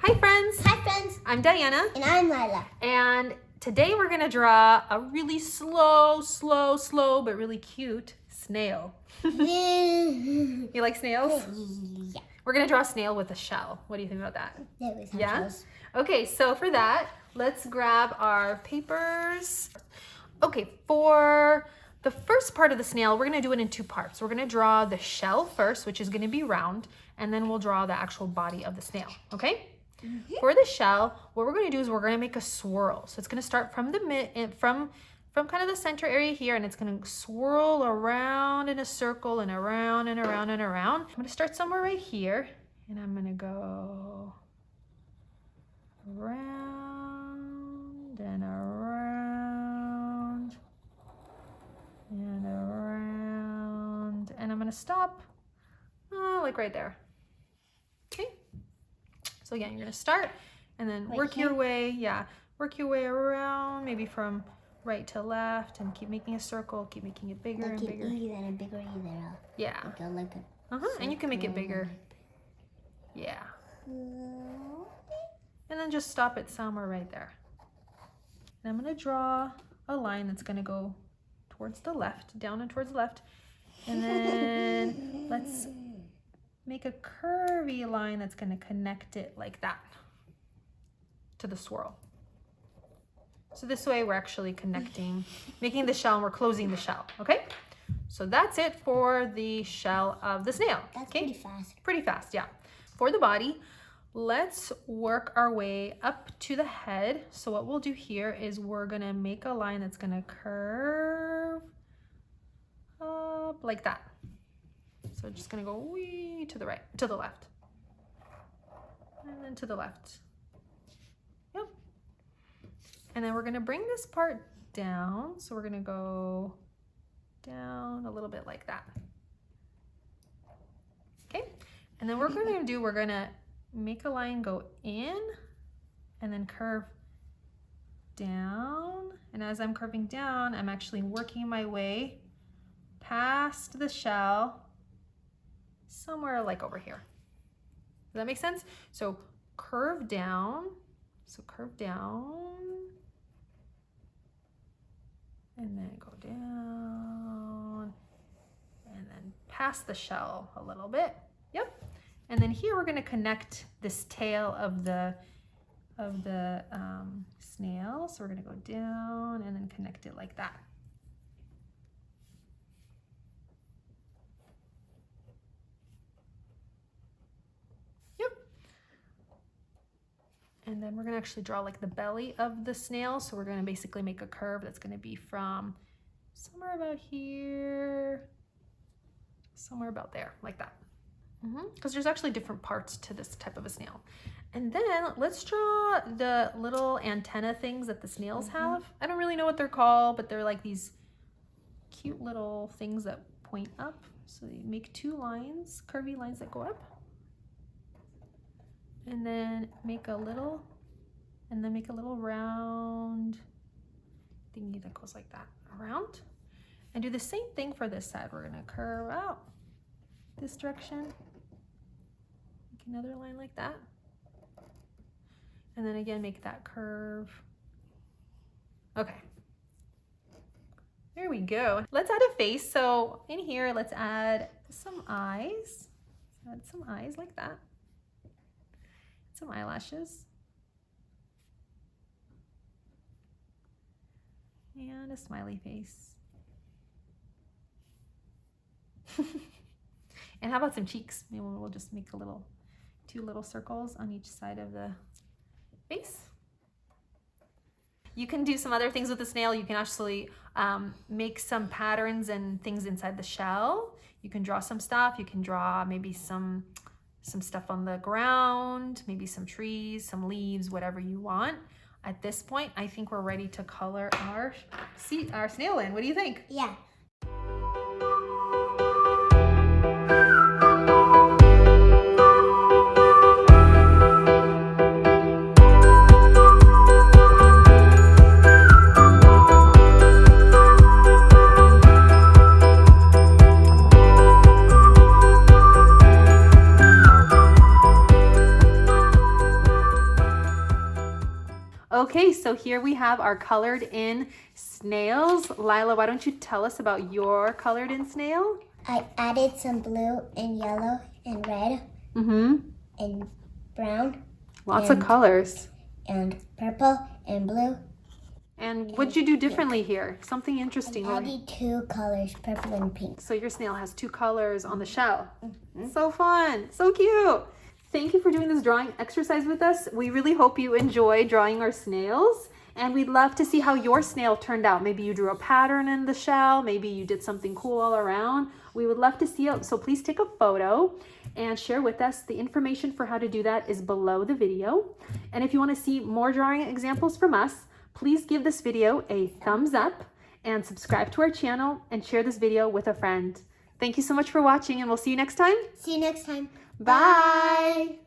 Hi friends! Hi friends! I'm Diana. And I'm Lila. And today we're gonna draw a really slow, but really cute snail. You like snails? Yeah. We're gonna draw a snail with a shell. What do you think about that? Yeah? Shells. Okay, so for that, let's grab our papers. Okay, for the first part of the snail, we're gonna do it in two parts. We're gonna draw the shell first, which is gonna be round, and then we'll draw the actual body of the snail, okay? For the shell, what we're going to do is we're going to make a swirl. So it's going to start from the from kind of the center area here, and it's going to swirl around in a circle and around and around and around. I'm going to start somewhere right here, and I'm going to go around and around and around, and I'm going to stop like right there. Okay. So again, you're gonna start and then work your way, work your way around, maybe from right to left, and keep making a circle, keep making it bigger and bigger. And bigger. Yeah. Like And you can make it bigger. Yeah. And then just stop it somewhere right there. And I'm gonna draw a line that's gonna go towards the left, down and towards the left. And then let's make a curvy line that's going to connect it like that to the swirl. So this way we're actually connecting, making the shell, and we're closing the shell, okay? So that's it for the shell of the snail. That's pretty fast. Pretty fast, yeah. For the body, let's work our way up to the head. So what we'll do here is we're going to make a line that's going to curve up like that. So just gonna go wee to the right, to the left, and then to the left. Yep. And then we're gonna bring this part down. So we're gonna go down a little bit like that. Okay. And then what we're gonna do, we're gonna make a line go in and then curve down. And as I'm curving down, I'm actually working my way past the shell, somewhere like over here. Does that make sense? So curve down, and then go down, and then past the shell a little bit. Yep. And then here we're going to connect this tail of the snail. So we're going to go down and then connect it like that. And then we're gonna actually draw like the belly of the snail. So we're gonna basically make a curve that's gonna be from somewhere about here, somewhere about there, like that. Because there's actually different parts to this type of a snail. And then let's draw the little antenna things that the snails have. I don't really know what they're called, but they're like these cute little things that point up. So you make two lines, curvy lines that go up. And then make a little round thingy that goes like that around. And do the same thing for this side. We're gonna curve out this direction. Make another line like that. And then again, make that curve. Okay. There we go. Let's add a face. So in here, let's add some eyes. Add some eyes like that. Some eyelashes, and a smiley face. And how about some cheeks? Maybe we'll just make two little circles on each side of the face. You can do some other things with the snail. You can actually make some patterns and things inside the shell. You can draw some stuff. You can draw maybe some stuff on the ground, maybe some trees, some leaves, whatever you want. At this point, I think we're ready to color our snail in. What do you think? Yeah. Okay, so here we have our colored in snails. Lila, why don't you tell us about your colored in snail? I added some blue and yellow and red and brown. Lots of colors. And purple and blue. And what'd you do differently here? Something interesting. I added 2 colors, purple and pink. So your snail has 2 colors on the shell. So fun, so cute. Thank you for doing this drawing exercise with us. We really hope you enjoy drawing our snails. And we'd love to see how your snail turned out. Maybe you drew a pattern in the shell. Maybe you did something cool all around. We would love to see it. So please take a photo and share with us. The information for how to do that is below the video. And if you want to see more drawing examples from us, please give this video a thumbs up and subscribe to our channel and share this video with a friend. Thank you so much for watching, and we'll see you next time. See you next time. Bye.